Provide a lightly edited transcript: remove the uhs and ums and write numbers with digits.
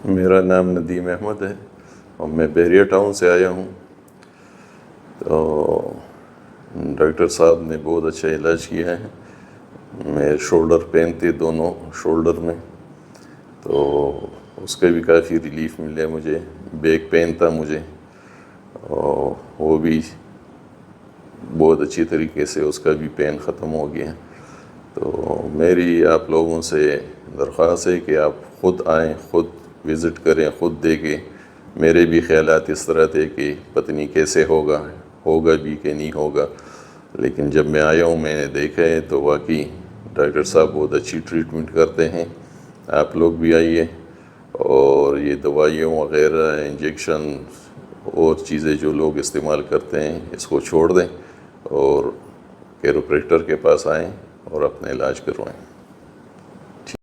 मेरा नाम नदीम अहमद है और मैं बहरिया टाउन से आया हूँ। तो डॉक्टर साहब ने बहुत अच्छा इलाज किया है। मेरे शोल्डर पेन थे दोनों शोल्डर में, तो उसका भी काफ़ी रिलीफ मिला मुझे। बैक पेन था मुझे और वो भी बहुत अच्छी तरीके से उसका भी पेन ख़त्म हो गया। तो मेरी आप लोगों से दरख्वास्त है कि आप ख़ुद आएँ, ख़ुद विज़िट करें, ख़ुद देखें। मेरे भी ख़यालात इस तरह थे कि पता नहीं कैसे होगा भी कि नहीं होगा, लेकिन जब मैं आया हूँ मैंने देखा है तो वाकई डॉक्टर साहब बहुत अच्छी ट्रीटमेंट करते हैं। आप लोग भी आइए और ये दवाइयों वग़ैरह इंजेक्शन और चीज़ें जो लोग इस्तेमाल करते हैं इसको छोड़ दें और कैरोप्रैक्टर के पास आएँ और अपना इलाज करवाएं।